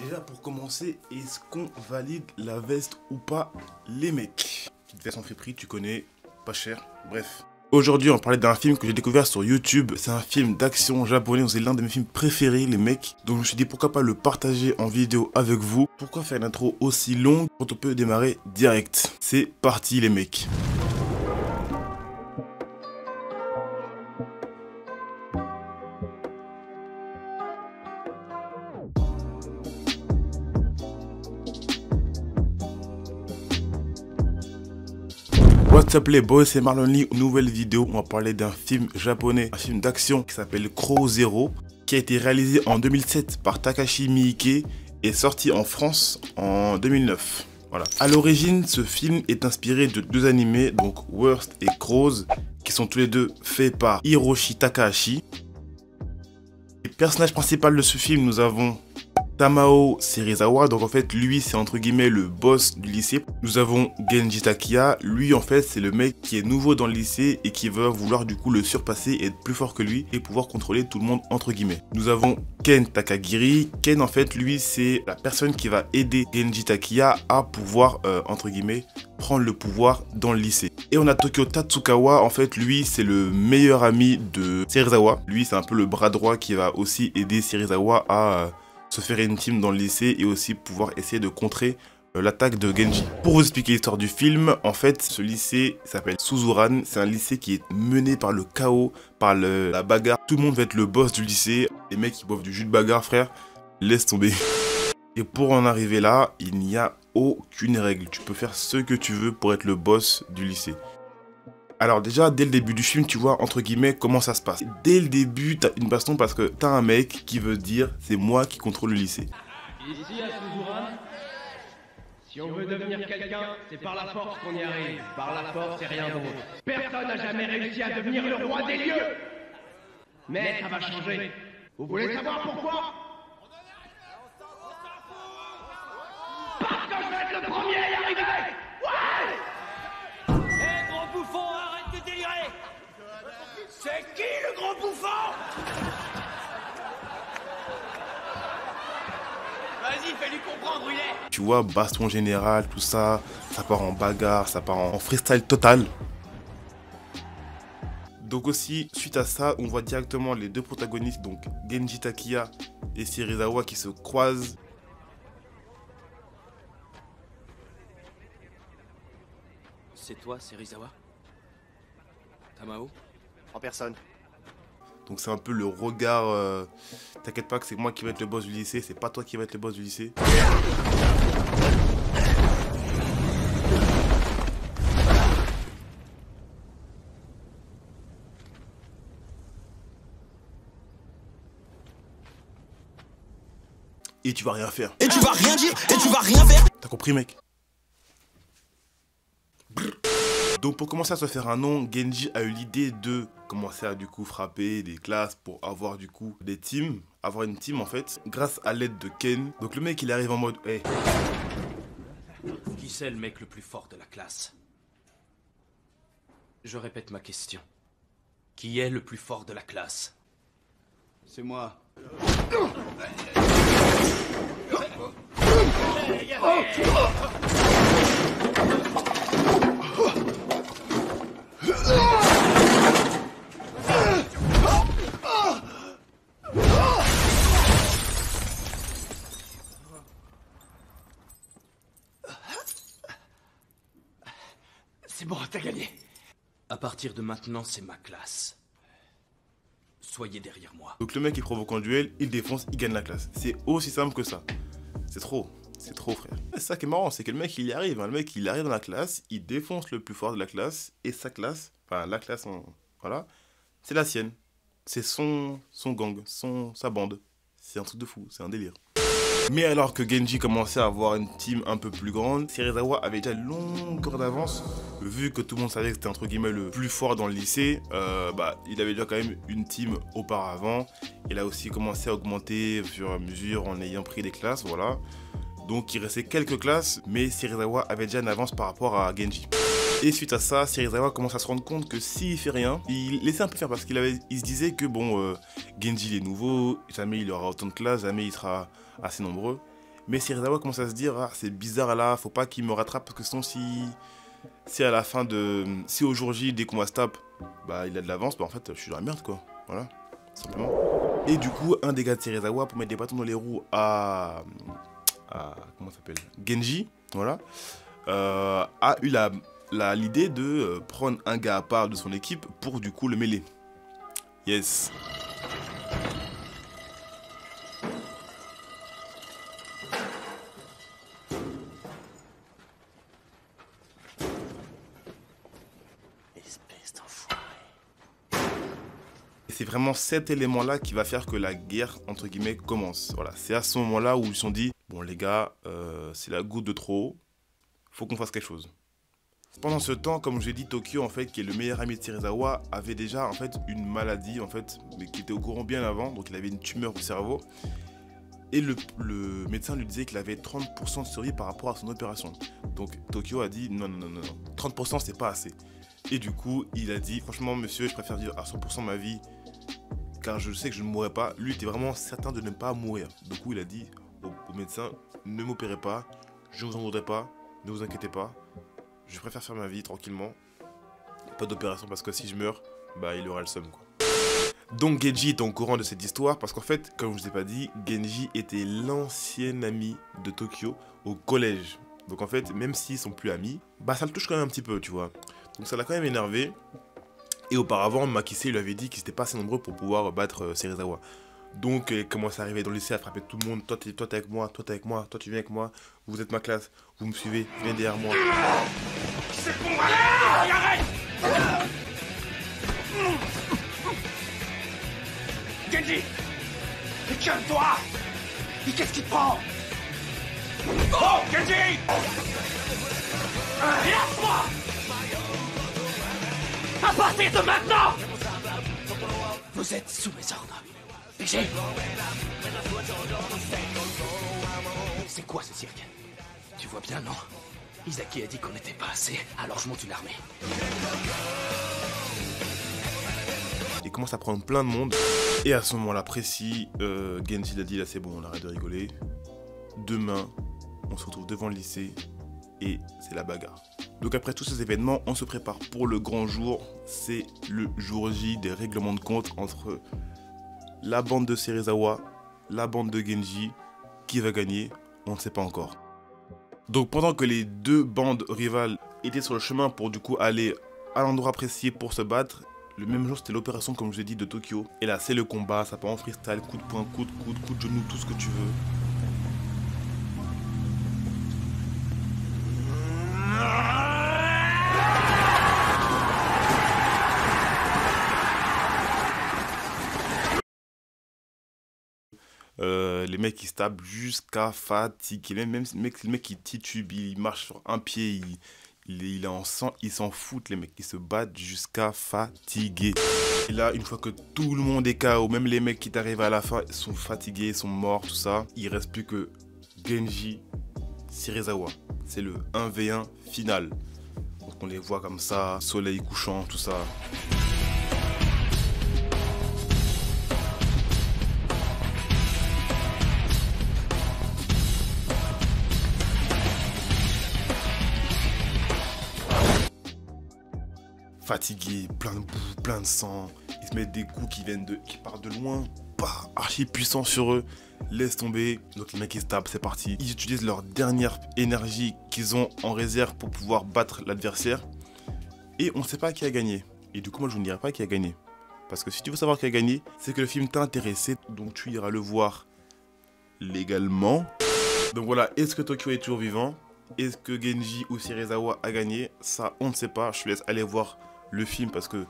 Déjà pour commencer, est-ce qu'on valide la veste ou pas les mecs? Petite veste en friperie, tu connais, pas cher, bref. Aujourd'hui on parlait d'un film que j'ai découvert sur YouTube. C'est un film d'action japonais, c'est l'un de mes films préférés les mecs. Donc je me suis dit pourquoi pas le partager en vidéo avec vous. Pourquoi faire une intro aussi longue quand on peut démarrer direct? C'est parti les mecs. What's up les boys, c'est Marlon Lee, nouvelle vidéo. On va parler d'un film japonais, un film d'action qui s'appelle Crow Zero, qui a été réalisé en 2007 par Takashi Miike et sorti en France en 2009. Voilà. À l'origine, ce film est inspiré de deux animés, donc Worst et Crows, qui sont tous les deux faits par Hiroshi Takahashi. Les personnages principaux de ce film, nous avons Tamao Serizawa, donc en fait lui c'est entre guillemets le boss du lycée. Nous avons Genji Takiya, lui en fait c'est le mec qui est nouveau dans le lycée et qui va vouloir du coup le surpasser et être plus fort que lui et pouvoir contrôler tout le monde entre guillemets. Nous avons Ken Takagiri, Ken en fait lui c'est la personne qui va aider Genji Takiya à pouvoir entre guillemets prendre le pouvoir dans le lycée. Et on a Tokyo Tatsukawa, en fait lui c'est le meilleur ami de Serizawa, lui c'est un peu le bras droit qui va aussi aider Serizawa à se faire une team dans le lycée et aussi pouvoir essayer de contrer l'attaque de Genji. Pour vous expliquer l'histoire du film, en fait, ce lycée s'appelle Suzuran. C'est un lycée qui est mené par le chaos, par la bagarre. Tout le monde va être le boss du lycée. Les mecs qui boivent du jus de bagarre, frère, laisse tomber. Et pour en arriver là, il n'y a aucune règle. Tu peux faire ce que tu veux pour être le boss du lycée. Alors déjà, dès le début du film, tu vois, entre guillemets, comment ça se passe. Dès le début, t'as une baston parce que t'as un mec qui veut dire « c'est moi qui contrôle le lycée ». Ici à Suzuran, si on veut devenir quelqu'un, c'est par la force qu'on y arrive. Par la force et rien d'autre. Personne n'a jamais réussi à devenir le roi des lieux. Mais ça va changer. Vous voulez savoir pourquoi? Parce que je vais être le premier à y arriver. Ouais! Gros bouffon, arrête de délirer! C'est qui le gros bouffon? Vas-y, fais-lui comprendre où il est! Tu vois, baston général, tout ça, ça part en bagarre, ça part en freestyle total. Donc aussi, suite à ça, on voit directement les deux protagonistes, donc Genji Takiya et Serizawa qui se croisent. C'est toi, Serizawa? Tamao? En personne. Donc c'est un peu le regard, t'inquiète pas que c'est moi qui vais être le boss du lycée, c'est pas toi qui vas être le boss du lycée. Et tu vas rien faire. Et tu vas rien dire, et tu vas rien faire. T'as compris mec? Donc pour commencer à se faire un nom, Genji a eu l'idée de commencer à du coup frapper des classes pour avoir du coup des teams, avoir une team en fait, grâce à l'aide de Ken. Donc le mec il arrive en mode hey. Qui c'est le mec le plus fort de la classe? Je répète ma question. Qui est le plus fort de la classe? C'est moi. C'est bon, t'as gagné. À partir de maintenant, c'est ma classe. Soyez derrière moi. Donc le mec il provoque un duel, il défonce, il gagne la classe. C'est aussi simple que ça. C'est trop frère. C'est ça qui est marrant, c'est que le mec il y arrive. Hein. Le mec il arrive dans la classe, il défonce le plus fort de la classe et sa classe, enfin la classe, voilà, c'est la sienne. C'est son gang, sa bande. C'est un truc de fou, c'est un délire. Mais alors que Genji commençait à avoir une team un peu plus grande, Serizawa avait déjà une longueur d'avance. Vu que tout le monde savait que c'était entre guillemets le plus fort dans le lycée, il avait déjà quand même une team auparavant. Il a aussi commencé à augmenter au fur et à mesure en ayant pris des classes, voilà. Donc il restait quelques classes, mais Serizawa avait déjà une avance par rapport à Genji. Et suite à ça, Serizawa commence à se rendre compte que s'il fait rien, il laissait un peu faire parce qu'il se disait que bon, Genji il est nouveau, jamais il aura autant de classes, jamais il sera assez nombreux. Mais Serizawa commence à se dire, ah, c'est bizarre là, faut pas qu'il me rattrape parce que sinon si à la fin de... Si au jour J, dès qu'on va se tape, bah il a de l'avance, bah en fait je suis dans la merde quoi. Voilà, simplement. Et du coup, un des gars de Serizawa, pour mettre des bâtons dans les roues à comment ça s'appelle, Genji, voilà, a eu l'idée de prendre un gars à part de son équipe pour du coup le mêler. Yes. C'est vraiment cet élément-là qui va faire que la guerre, entre guillemets, commence. Voilà, c'est à ce moment-là où ils se sont dit, bon les gars, c'est la goutte de trop, faut qu'on fasse quelque chose. Pendant ce temps, comme je l'ai dit, Tokyo, en fait, qui est le meilleur ami de Serizawa, avait déjà en fait une maladie, en fait, mais qui était au courant bien avant, donc il avait une tumeur au cerveau. Et le médecin lui disait qu'il avait 30% de survie par rapport à son opération. Donc Tokyo a dit, non, 30% c'est pas assez. Et du coup, il a dit, franchement monsieur, je préfère vivre à 100% ma vie, car je sais que je ne mourrai pas. Lui était vraiment certain de ne pas mourir. Du coup, il a dit au médecin, ne m'opérez pas, je ne vous en voudrais pas, ne vous inquiétez pas. Je préfère faire ma vie tranquillement. Pas d'opération parce que si je meurs, bah il aura le seum quoi. Donc Genji est au courant de cette histoire parce qu'en fait, comme je vous ai pas dit, Genji était l'ancien ami de Tokyo au collège. Donc en fait, même s'ils sont plus amis, bah ça le touche quand même un petit peu, tu vois. Donc ça l'a quand même énervé. Et auparavant, Makise lui avait dit qu'ils n'étaient pas assez nombreux pour pouvoir battre Serizawa. Donc il commence à arriver dans le lycée à frapper tout le monde. Toi t'es avec moi, toi t'es avec moi, toi tu viens avec moi. Vous êtes ma classe, vous me suivez, viens derrière moi. C'est bon, allez, arrête! Genji! Calme-toi! Mais qu'est-ce qui te prend? Oh, Genji! Lâche-moi! À partir de maintenant! Vous êtes sous mes ordres. PG! C'est quoi ce cirque? Tu vois bien, non? Izaki a dit qu'on n'était pas assez, alors je monte une armée. Il commence à prendre plein de monde. Et à ce moment-là précis, Genji a dit là c'est bon, on arrête de rigoler. Demain, on se retrouve devant le lycée et c'est la bagarre. Donc après tous ces événements, on se prépare pour le grand jour. C'est le jour J des règlements de compte entre la bande de Serizawa, la bande de Genji. Qui va gagner? On ne sait pas encore. Donc pendant que les deux bandes rivales étaient sur le chemin pour du coup aller à l'endroit précis pour se battre, le même jour c'était l'opération comme je l'ai dit de Tokyo. Et là c'est le combat, ça part en freestyle, coup de poing, coup de coude, coup de genou, tout ce que tu veux. Les mecs qui se tapent jusqu'à fatiguer, même le mec qui titube, il marche sur un pied, il est en sang, ils s'en foutent les mecs qui se battent jusqu'à fatiguer. Et là une fois que tout le monde est KO, même les mecs qui t'arrivent à la fin sont fatigués, sont morts, tout ça, il reste plus que Genji, Serizawa. C'est le 1v1 final. Donc on les voit comme ça, soleil couchant, tout ça. Fatigué, plein de boue, plein de sang, ils se mettent des coups qui partent de loin, bah, archi puissants sur eux, laisse tomber, donc les mecs ils se tapent, c'est parti. Ils utilisent leur dernière énergie qu'ils ont en réserve pour pouvoir battre l'adversaire, et on ne sait pas qui a gagné. Et du coup moi je ne dirai pas qui a gagné, parce que si tu veux savoir qui a gagné, c'est que le film t'a intéressé, donc tu iras le voir légalement. Donc voilà, est-ce que Tokyo est toujours vivant? Est-ce que Genji ou Serizawa a gagné? Ça on ne sait pas, je te laisse aller voir le film parce que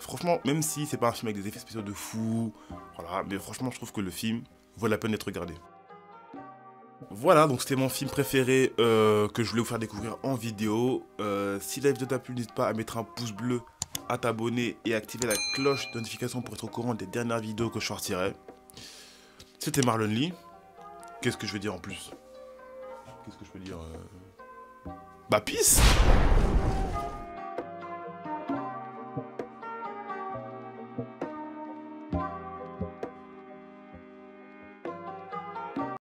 franchement, même si c'est pas un film avec des effets spéciaux de fou, voilà, mais franchement je trouve que le film vaut la peine d'être regardé. Voilà, donc c'était mon film préféré que je voulais vous faire découvrir en vidéo. Si la vidéo t'a plu, n'hésite pas à mettre un pouce bleu, à t'abonner et à activer la cloche de notification pour être au courant des dernières vidéos que je sortirai. C'était Marlon Lee. Qu'est-ce que je vais dire en plus? Qu'est-ce que je peux dire? Bah peace.